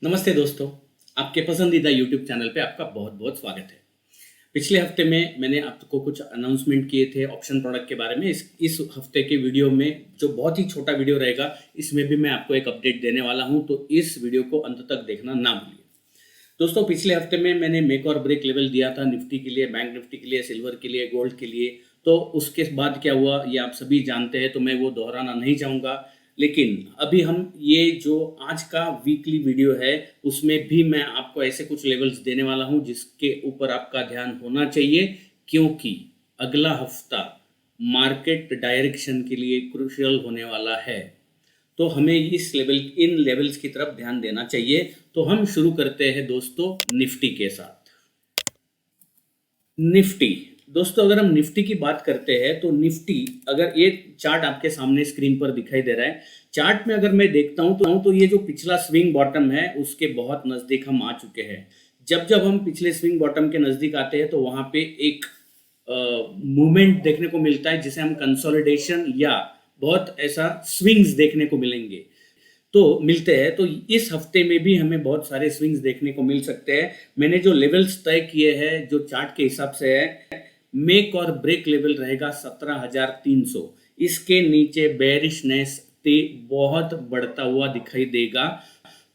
नमस्ते दोस्तों, आपके पसंदीदा यूट्यूब चैनल पे आपका बहुत बहुत स्वागत है। पिछले हफ्ते में मैंने आपको कुछ अनाउंसमेंट किए थे ऑप्शन प्रोडक्ट के बारे में। इस हफ्ते के वीडियो में जो बहुत ही छोटा वीडियो रहेगा, इसमें भी मैं आपको एक अपडेट देने वाला हूं, तो इस वीडियो को अंत तक देखना ना भूलिए। दोस्तों, पिछले हफ्ते में मैंने मेक और ब्रेक लेवल दिया था निफ्टी के लिए, बैंक निफ्टी के लिए, सिल्वर के लिए, गोल्ड के लिए। तो उसके बाद क्या हुआ ये आप सभी जानते हैं, तो मैं वो दोहराना नहीं चाहूँगा। लेकिन अभी हम ये जो आज का वीकली वीडियो है उसमें भी मैं आपको ऐसे कुछ लेवल्स देने वाला हूं जिसके ऊपर आपका ध्यान होना चाहिए, क्योंकि अगला हफ्ता मार्केट डायरेक्शन के लिए क्रूशियल होने वाला है। तो हमें इन लेवल्स की तरफ ध्यान देना चाहिए। तो हम शुरू करते हैं दोस्तों निफ्टी के साथ। निफ्टी दोस्तों, अगर हम निफ्टी की बात करते हैं तो निफ्टी, अगर ये चार्ट आपके सामने स्क्रीन पर दिखाई दे रहा है, चार्ट में अगर मैं देखता हूं तो ये जो पिछला स्विंग बॉटम है उसके बहुत नजदीक हम आ चुके हैं। जब जब हम पिछले स्विंग बॉटम के नजदीक आते हैं तो वहां पे एक मूवमेंट देखने को मिलता है जिसे हम कंसोलिडेशन या बहुत ऐसा स्विंग्स देखने को मिलते हैं। तो इस हफ्ते में भी हमें बहुत सारे स्विंग्स देखने को मिल सकते हैं। मैंने जो लेवल्स तय किए हैं जो चार्ट के हिसाब से है, मेक और ब्रेक लेवल रहेगा 17,300। इसके नीचे बेरिशनेस बहुत बढ़ता हुआ दिखाई देगा,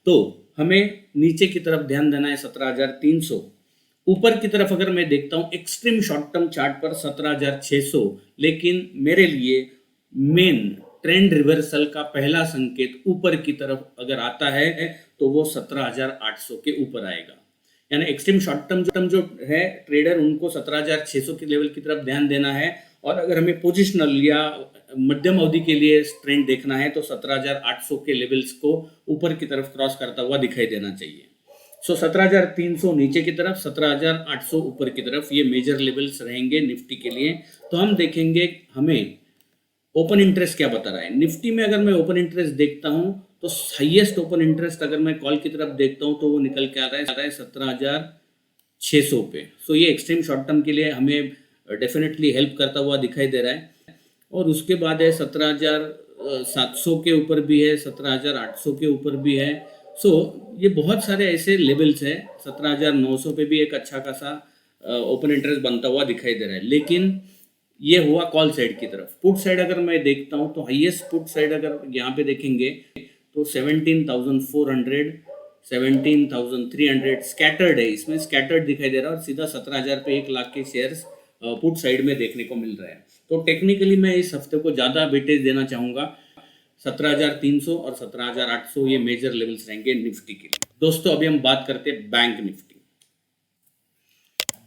तो हमें नीचे की तरफ ध्यान देना है 17,300। ऊपर की तरफ अगर मैं देखता हूं एक्सट्रीम शॉर्ट टर्म चार्ट पर 17,600, लेकिन मेरे लिए मेन ट्रेंड रिवर्सल का पहला संकेत ऊपर की तरफ अगर आता है तो वो 17,800 के ऊपर आएगा। यानी एक्सट्रीम शॉर्ट टर्म जो है ट्रेडर, उनको 17,600 के लेवल की तरफ ध्यान देना है। और अगर हमें पोजिशनल या मध्यम अवधि के लिए ट्रेंड देखना है तो 17,800 के लेवल्स को ऊपर की तरफ क्रॉस करता हुआ दिखाई देना चाहिए। 17,300 नीचे की तरफ, 17,800 ऊपर की तरफ, ये मेजर लेवल्स रहेंगे निफ्टी के लिए। तो हम देखेंगे हमें ओपन इंटरेस्ट क्या बता रहा है। निफ्टी में अगर मैं ओपन इंटरेस्ट देखता हूं तो हाईएस्ट ओपन इंटरेस्ट अगर मैं कॉल की तरफ देखता हूं तो वो निकल के आ रहा है 17,600 पे। सो ये एक्सट्रीम शॉर्ट टर्म के लिए हमें डेफिनेटली हेल्प करता हुआ दिखाई दे रहा है। और उसके बाद है 17,700 के ऊपर भी है, 17,800 के ऊपर भी है। सो ये बहुत सारे ऐसे लेवल्स हैं। 17,900 पे भी एक अच्छा खासा ओपन इंटरेस्ट बनता हुआ दिखाई दे रहा है। लेकिन ये हुआ कॉल साइड की तरफ। पुट साइड अगर मैं देखता हूं तो हाईएस्ट पुट साइड अगर यहाँ पे देखेंगे तो 17,400, 17,300 स्कैटर्ड है, इसमें स्कैटर्ड दिखाई दे रहा है और सीधा 17,000 पे 1 लाख के शेयर्स पुट साइड में देखने को मिल रहा है। तो टेक्निकली मैं इस हफ्ते को ज़्यादा वेटेज देना चाहूँगा। 17,300 और 17,800 ये मेजर लेवल्स रहेंगे निफ्टी के लिए। दोस्तों, अभी हम बात करते हैं बैंक निफ्टी।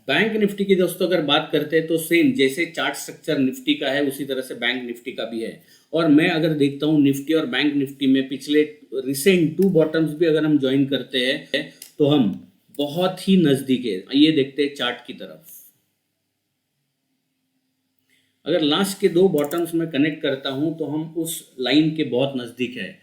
बैंक निफ्टी की दोस्तों अगर बात करते हैं तो सेम जैसे चार्ट स्ट्रक्चर निफ्टी का है उसी तरह से बैंक निफ्टी का भी है। और मैं अगर देखता हूँ निफ्टी और बैंक निफ्टी में पिछले रिसेंट 2 बॉटम्स भी अगर हम ज्वाइन करते हैं तो हम बहुत ही नजदीक है। ये देखते हैं चार्ट की तरफ, अगर लास्ट के 2 बॉटम्स में कनेक्ट करता हूं तो हम उस लाइन के बहुत नजदीक है।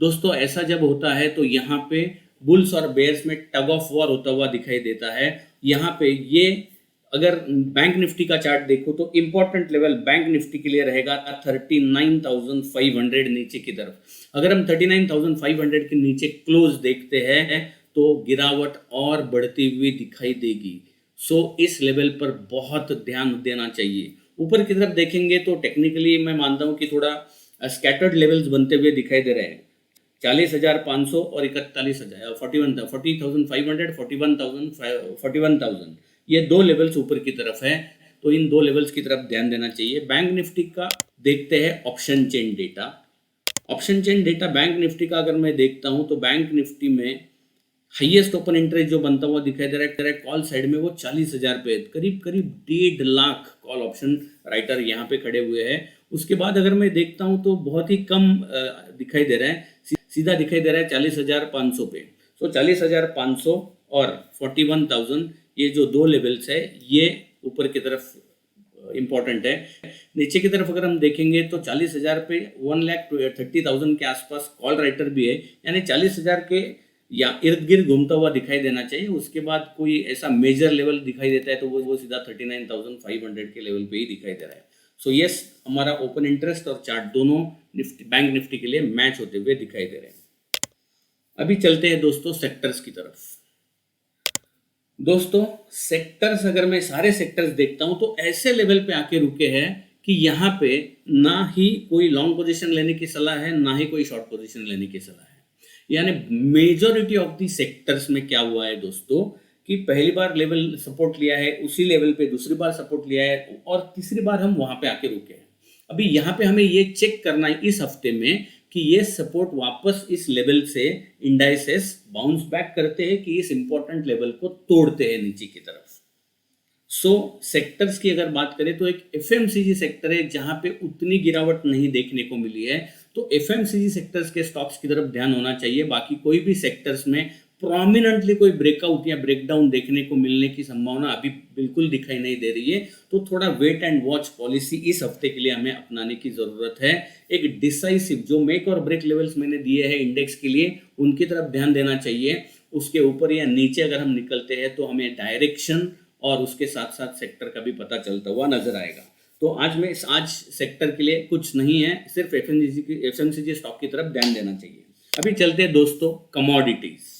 दोस्तों, ऐसा जब होता है तो यहाँ पे बुल्स और बेयर्स में टग ऑफ वॉर होता हुआ दिखाई देता है। यहाँ पे ये अगर बैंक निफ्टी का चार्ट देखो तो इंपॉर्टेंट लेवल बैंक निफ्टी के लिए रहेगा 39,500 नीचे की तरफ। अगर हम 39,500 के नीचे क्लोज देखते हैं तो गिरावट और बढ़ती हुई दिखाई देगी। सो इस लेवल पर बहुत ध्यान देना चाहिए। ऊपर की तरफ देखेंगे तो टेक्निकली मैं मानता हूं कि थोड़ा स्कैटर्ड लेवल्स बनते हुए दिखाई दे रहे हैं। 40,500 और 41,000, 40,500, 41,000, ये 2 लेवल्स ऊपर की तरफ है। तो इन 2 लेवल्स की तरफ ध्यान देना चाहिए। बैंक निफ्टी का देखते हैं option chain data. Option chain data bank Nifty का अगर मैं देखता हूं तो बैंक निफ्टी में हाईएस्ट ओपन इंटरेस्ट जो बनता हुआ दिखाई दे रहा है कॉल साइड में वो 40,000 पे, करीब करीब 1.5 लाख कॉल ऑप्शन राइटर यहाँ पे खड़े हुए हैं। उसके बाद अगर मैं देखता हूँ तो बहुत ही कम दिखाई दे रहा है, सीधा दिखाई दे रहा है 40,500 पे। सो 40,500 और 41,000 ये जो 2 लेवल्स है ये ऊपर की तरफ इंपॉर्टेंट है। नीचे की तरफ अगर हम देखेंगे तो 40,000 पे 1,30,000 के आसपास कॉल राइटर भी है, यानी 40,000 के या इर्द गिर्द घूमता हुआ दिखाई देना चाहिए। उसके बाद कोई ऐसा मेजर लेवल दिखाई देता है तो वो सीधा 39,500 के लेवल पे ही दिखाई दे रहा है। सो यस, हमारा ओपन इंटरेस्ट और चार्ट दोनों बैंक निफ्टी के लिए मैच होते हुए दिखाई दे रहे हैं। अभी चलते हैं दोस्तों सेक्टर्स की तरफ। दोस्तों सेक्टर्स अगर मैं सारे सेक्टर्स देखता हूं तो ऐसे लेवल पे आके रुके हैं कि यहाँ पे ना ही कोई लॉन्ग पोजीशन लेने की सलाह है, ना ही कोई शॉर्ट पोजीशन लेने की सलाह है। यानी मेजॉरिटी ऑफ दी सेक्टर्स में क्या हुआ है दोस्तों कि पहली बार लेवल सपोर्ट लिया है, उसी लेवल पे दूसरी बार सपोर्ट लिया है और तीसरी बार हम वहां पे आके रुके हैं। अभी यहाँ पे हमें ये चेक करना है इस हफ्ते में कि ये सपोर्ट वापस इस लेवल से इंडाइसेस बाउंस बैक करते हैं कि इस इंपॉर्टेंट लेवल को तोड़ते हैं नीचे की तरफ। सेक्टर्स की अगर बात करें तो एक एफएमसीजी सेक्टर है जहां पे उतनी गिरावट नहीं देखने को मिली है, तो एफएमसीजी सेक्टर्स के स्टॉक्स की तरफ ध्यान होना चाहिए। बाकी कोई भी सेक्टर्स में प्रोमिनेंटली कोई ब्रेकआउट या ब्रेकडाउन देखने को मिलने की संभावना अभी बिल्कुल दिखाई नहीं दे रही है, तो थोड़ा वेट एंड वॉच पॉलिसी इस हफ्ते के लिए हमें अपनाने की जरूरत है। एक डिसाइसिव जो मेक और ब्रेक लेवल्स मैंने दिए हैं इंडेक्स के लिए, उनकी तरफ ध्यान देना चाहिए। उसके ऊपर या नीचे अगर हम निकलते हैं तो हमें डायरेक्शन और उसके साथ साथ सेक्टर का भी पता चलता हुआ नजर आएगा। तो आज सेक्टर के लिए कुछ नहीं है, सिर्फ एफएमसीजी स्टॉक की तरफ ध्यान देना चाहिए। अभी चलते हैं दोस्तों कमोडिटीज।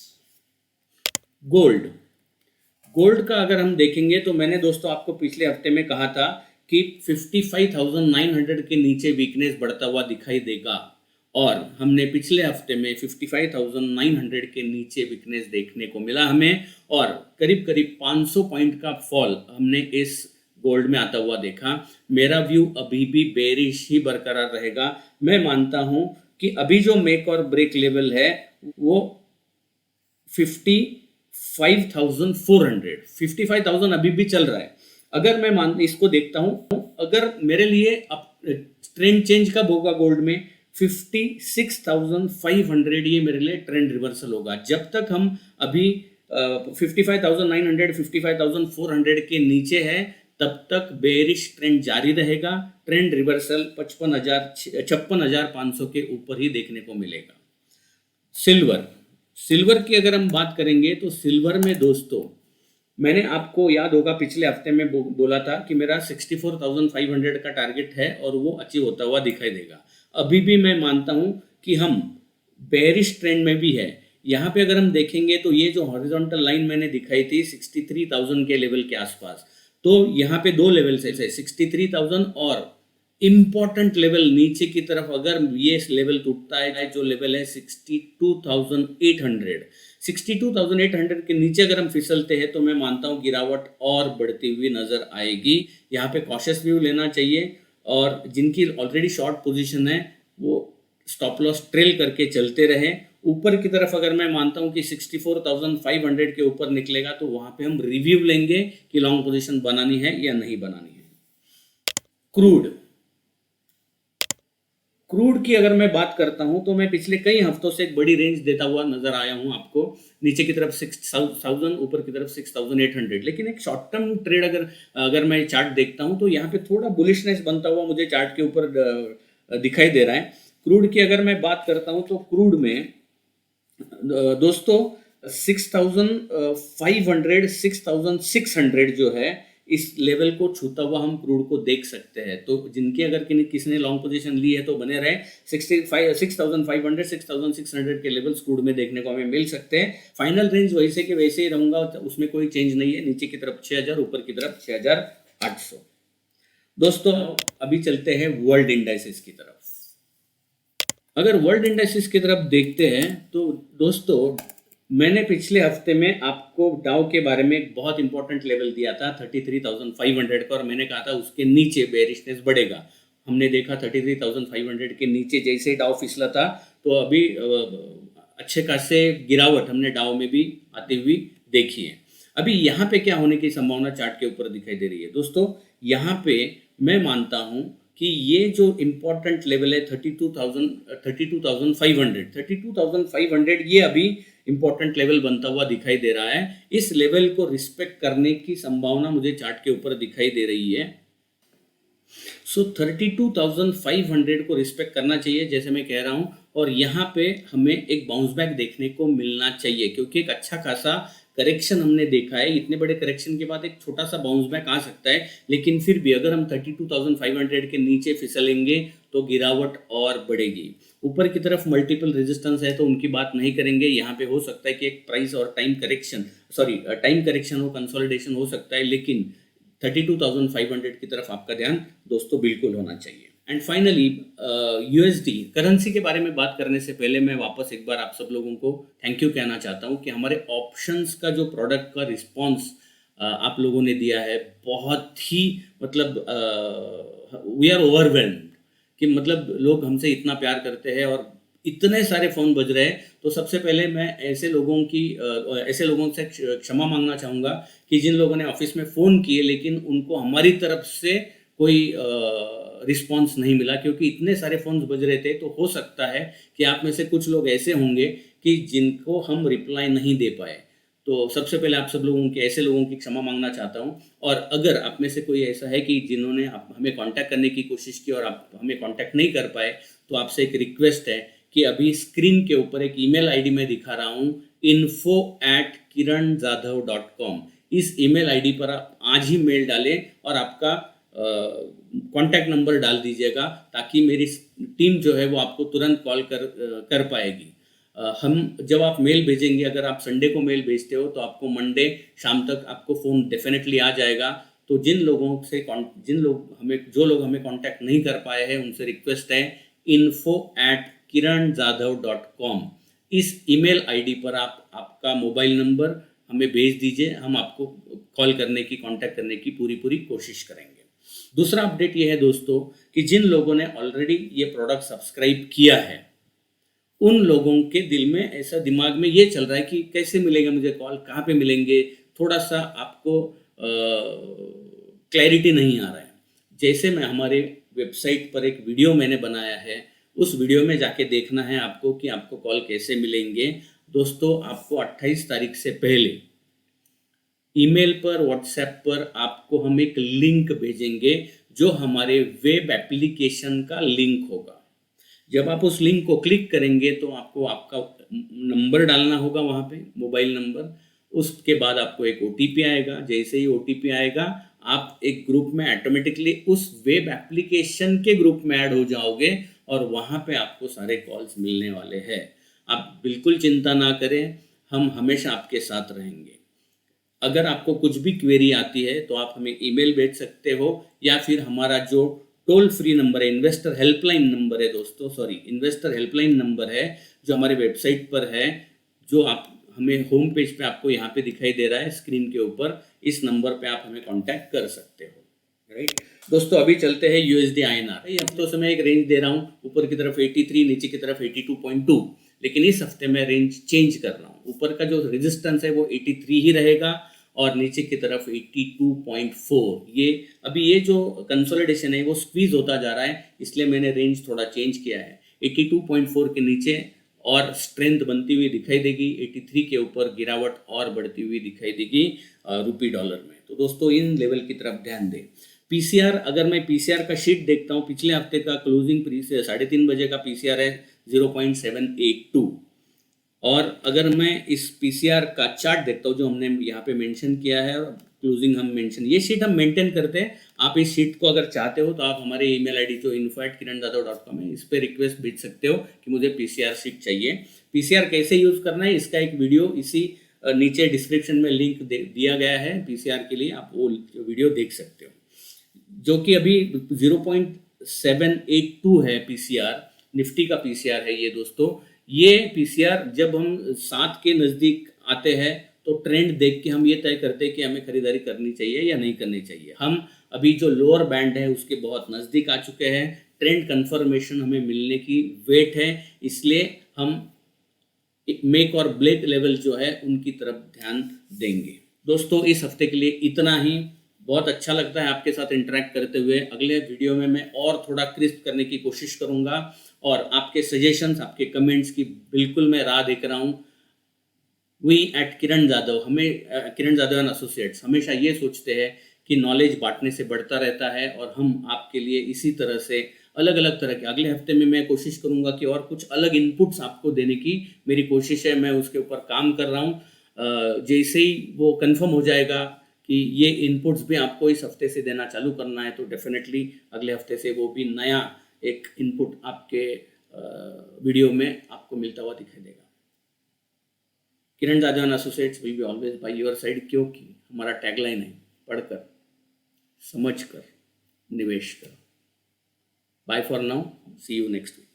गोल्ड का अगर हम देखेंगे तो मैंने दोस्तों आपको पिछले हफ्ते में कहा था कि 55,900 के नीचे वीकनेस बढ़ता हुआ दिखाई देगा, और हमने पिछले हफ्ते में 55,900 के नीचे वीकनेस देखने को मिला हमें, और करीब करीब 500 पॉइंट का फॉल हमने इस गोल्ड में आता हुआ देखा। मेरा व्यू अभी भी बेरिश ही बरकरार रहेगा। मैं मानता हूं कि अभी जो मेक और ब्रेक लेवल है वो 55,000 अभी भी चल रहा है। अगर मैं इसको देखता हूं, अगर मेरे लिए ट्रेंड चेंज कब होगा गोल्ड में, 56,500 ये मेरे लिए ट्रेंड रिवर्सल होगा। जब तक हम अभी 55,900 55,400 के नीचे है तब तक बेरिश ट्रेंड जारी रहेगा। ट्रेंड रिवर्सल 56,500 के ऊपर ही देखने को मिलेगा। सिल्वर की अगर हम बात करेंगे तो सिल्वर में दोस्तों मैंने आपको याद होगा पिछले हफ्ते में बोला था कि मेरा 64,500 का टारगेट है और वो अचीव होता हुआ दिखाई देगा। अभी भी मैं मानता हूं कि हम बेरिश ट्रेंड में भी है। यहाँ पे अगर हम देखेंगे तो ये जो हॉरिजॉन्टल लाइन मैंने दिखाई थी 63,000 के लेवल के आसपास, तो यहाँ पे दो लेवल से 63,000 और इंपॉर्टेंट लेवल नीचे की तरफ अगर ये लेवल टूटता है जो लेवल है 62,800 के नीचे अगर हम फिसलते हैं तो मैं मानता हूँ गिरावट और बढ़ती हुई नजर आएगी। यहाँ पे कॉशियस व्यू लेना चाहिए, और जिनकी ऑलरेडी शॉर्ट पोजीशन है वो स्टॉप लॉस ट्रेल करके चलते रहे। ऊपर की तरफ अगर मैं मानता हूं कि 64,500 के ऊपर निकलेगा तो वहां पे हम रिव्यू लेंगे कि लॉन्ग पोजीशन बनानी है या नहीं बनानी है। क्रूड की अगर मैं बात करता हूं तो मैं पिछले कई हफ्तों से एक बड़ी रेंज देता हुआ नजर आया हूं आपको। नीचे की तरफ 6,000, ऊपर की तरफ 6,800। लेकिन एक शॉर्ट टर्म ट्रेड अगर मैं चार्ट देखता हूं तो यहाँ पे थोड़ा बुलिशनेस बनता हुआ मुझे चार्ट के ऊपर दिखाई दे रहा है। क्रूड की अगर मैं बात करता हूं तो क्रूड में दोस्तों 6,500 6,600 जो है इस लेवल को छूता हुआ हम क्रूड को देख सकते हैं। तो जिनकी अगर किसी ने लॉन्ग पोजीशन ली है तो बने रहे। 6,500 6,600 के लेवल्स क्रूड में देखने को हमें मिल सकते हैं। फाइनल रेंज वैसे के वैसे ही रहूंगा, उसमें कोई चेंज नहीं है। नीचे की तरफ 6,000, ऊपर की तरफ 6,800। दोस्तों अभी चलते हैं वर्ल्ड इंडाइसेस की तरफ। अगर वर्ल्ड इंडाइसेस की तरफ देखते हैं तो दोस्तों मैंने पिछले हफ्ते में आपको डाउ के बारे में एक बहुत इंपॉर्टेंट लेवल दिया था 33,500 का, और मैंने कहा था उसके नीचे बेरिशनेस बढ़ेगा। हमने देखा 33,500 के नीचे जैसे ही डाउ फिसला था तो अभी अच्छे खासे गिरावट हमने डाउ में भी आती हुई देखी है। अभी यहाँ पे क्या होने की संभावना चार्ट के ऊपर दिखाई दे रही है दोस्तों। यहाँ पे मैं मानता हूं कि ये जो इंपॉर्टेंट लेवल है 32,500 ये अभी इंपॉर्टेंट लेवल बनता हुआ दिखाई दे रहा है। इस लेवल को रिस्पेक्ट करने की संभावना मुझे चार्ट के ऊपर दिखाई दे रही है। 32,500 को रिस्पेक्ट करना चाहिए जैसे मैं कह रहा हूं, और यहाँ पे हमें एक बाउंस बैक देखने को मिलना चाहिए क्योंकि एक अच्छा खासा करेक्शन हमने देखा है, इतने बड़े करेक्शन के बाद एक छोटा सा बाउंस बैक आ सकता है, लेकिन फिर भी अगर हम 32,500 के नीचे फिसलेंगे तो गिरावट और बढ़ेगी। ऊपर की तरफ मल्टीपल रेजिस्टेंस है तो उनकी बात नहीं करेंगे। यहाँ पे हो सकता है कि एक प्राइस और टाइम करेक्शन हो, कंसोलिडेशन हो सकता है, लेकिन 32,500 की तरफ आपका ध्यान दोस्तों बिल्कुल होना चाहिए। एंड फाइनली यूएसडी करेंसी के बारे में बात करने से पहले मैं वापस एक बार आप सब लोगों को थैंक यू कहना चाहता हूँ कि हमारे ऑप्शंस का जो प्रोडक्ट का रिस्पॉन्स आप लोगों ने दिया है, बहुत ही मतलब वी आर ओवरवेल्म्ड कि मतलब लोग हमसे इतना प्यार करते हैं और इतने सारे फ़ोन बज रहे हैं। तो सबसे पहले मैं ऐसे लोगों से क्षमा मांगना चाहूँगा कि जिन लोगों ने ऑफिस में फ़ोन किए लेकिन उनको हमारी तरफ से कोई रिस्पॉन्स नहीं मिला, क्योंकि इतने सारे फ़ोन बज रहे थे। तो हो सकता है कि आप में से कुछ लोग ऐसे होंगे कि जिनको हम रिप्लाई नहीं दे पाए। तो सबसे पहले आप सब लोगों के ऐसे लोगों की क्षमा मांगना चाहता हूँ। और अगर आप में से कोई ऐसा है कि जिन्होंने हमें कांटेक्ट करने की कोशिश की और आप हमें कांटेक्ट नहीं कर पाए, तो आपसे एक रिक्वेस्ट है कि अभी स्क्रीन के ऊपर एक ईमेल आईडी मैं दिखा रहा हूँ, info@kiranjadhav.com। इस ईमेल आईडी पर आप आज ही मेल डालें और आपका कांटेक्ट नंबर डाल दीजिएगा, ताकि मेरी टीम जो है वो आपको तुरंत कॉल कर पाएगी। हम जब आप मेल भेजेंगे, अगर आप संडे को मेल भेजते हो तो आपको मंडे शाम तक आपको फ़ोन डेफिनेटली आ जाएगा। तो जो लोग हमें कांटेक्ट नहीं कर पाए हैं उनसे रिक्वेस्ट है info@kiranjadhav.com। इस ईमेल आईडी पर आप आपका मोबाइल नंबर हमें भेज दीजिए, हम आपको कॉल करने की, कांटेक्ट करने की पूरी कोशिश करेंगे। दूसरा अपडेट ये है दोस्तों कि जिन लोगों ने ऑलरेडी ये प्रोडक्ट सब्सक्राइब किया है, उन लोगों के दिल में ऐसा, दिमाग में ये चल रहा है कि कैसे मिलेगा मुझे कॉल, कहाँ पे मिलेंगे, थोड़ा सा आपको क्लैरिटी नहीं आ रहा है। जैसे मैं हमारे वेबसाइट पर एक वीडियो मैंने बनाया है, उस वीडियो में जाके देखना है आपको कि आपको कॉल कैसे मिलेंगे। दोस्तों, आपको 28 तारीख से पहले ईमेल पर, व्हाट्सएप पर आपको हम एक लिंक भेजेंगे जो हमारे वेब एप्लीकेशन का लिंक होगा। जब आप उस लिंक को क्लिक करेंगे तो आपको आपका नंबर डालना होगा वहाँ पे, मोबाइल नंबर। उसके बाद आपको एक OTP आएगा। जैसे ही OTP आएगा, आप एक ग्रुप में ऑटोमेटिकली उस वेब एप्लीकेशन के ग्रुप में ऐड हो जाओगे और वहाँ पे आपको सारे कॉल्स मिलने वाले हैं। आप बिल्कुल चिंता ना करें, हम हमेशा आपके साथ रहेंगे। अगर आपको कुछ भी क्वेरी आती है तो आप हमें ईमेल भेज सकते हो, या फिर हमारा जो टोल फ्री नंबर है, इन्वेस्टर हेल्पलाइन नंबर है जो हमारे वेबसाइट पर है, जो आप हमें होम पेज पे आपको यहाँ पे दिखाई दे रहा है स्क्रीन के ऊपर, इस नंबर पे आप हमें कांटेक्ट कर सकते हो। राइट दोस्तों, अभी चलते हैं USD INR। हफ्तों से मैं एक रेंज दे रहा हूँ, ऊपर की तरफ 83, नीचे की तरफ 82.2, लेकिन इस हफ्ते मैं रेंज चेंज कर रहा हूँ। ऊपर का जो रेजिस्टेंस है वो 83 ही रहेगा और नीचे की तरफ 82.4। ये जो कंसोलिडेशन है वो स्क्वीज होता जा रहा है, इसलिए मैंने रेंज थोड़ा चेंज किया है। 82.4 के नीचे और स्ट्रेंथ बनती हुई दिखाई देगी, 83 के ऊपर गिरावट और बढ़ती हुई दिखाई देगी रुपी डॉलर में। तो दोस्तों, इन लेवल की तरफ ध्यान दें। PCR, अगर मैं PCR का शीट देखता हूँ, पिछले हफ्ते का क्लोजिंग 3:30 बजे का PCR है 0.782। और अगर मैं इस PCR का चार्ट देखता हूँ जो हमने यहाँ पे मेंशन किया है, और क्लोजिंग हम मेंशन, ये शीट हम मेंटेन करते हैं। आप इस शीट को अगर चाहते हो तो आप हमारे ईमेल आईडी जो info@kiranjadhav.com है, इस पर रिक्वेस्ट भेज सकते हो कि मुझे PCR शीट चाहिए। PCR कैसे यूज़ करना है, इसका एक वीडियो इसी नीचे डिस्क्रिप्शन में लिंक दिया गया है PCR के लिए, आप वो वीडियो देख सकते हो। जो कि अभी 0.782 है PCR, निफ्टी का PCR है ये दोस्तों। ये PCR जब हम 7 के नज़दीक आते हैं तो ट्रेंड देख के हम ये तय करते हैं कि हमें खरीदारी करनी चाहिए या नहीं करनी चाहिए। हम अभी जो लोअर बैंड है उसके बहुत नज़दीक आ चुके हैं, ट्रेंड कंफर्मेशन हमें मिलने की वेट है, इसलिए हम मेक और ब्रेक लेवल जो है उनकी तरफ ध्यान देंगे। दोस्तों, इस हफ्ते के लिए इतना ही। बहुत अच्छा लगता है आपके साथ इंटरेक्ट करते हुए। अगले वीडियो में मैं और थोड़ा क्रिस्प करने की कोशिश करूंगा और आपके सजेशंस, आपके कमेंट्स की बिल्कुल मैं राह देख रहा हूँ। We at Kiran Jadhav, Kiran Jadhav and Associates हमेशा ये सोचते हैं कि नॉलेज बांटने से बढ़ता रहता है, और हम आपके लिए इसी तरह से अलग अलग तरह के, अगले हफ्ते में मैं कोशिश करूंगा कि और कुछ अलग इनपुट्स आपको देने की मेरी कोशिश है, मैं उसके ऊपर काम कर रहा हूँ। जैसे ही वो कंफर्म हो जाएगा कि ये इनपुट्स भी आपको इस हफ्ते से देना चालू करना है, तो डेफिनेटली अगले हफ्ते से वो भी नया एक इनपुट आपके वीडियो में आपको मिलता हुआ दिखाई देगा। Kiran Jajan associates will be always by your side, क्योंकि हमारा टैगलाइन है पढ़कर, समझकर, निवेश कर। Bye for now, see you next week.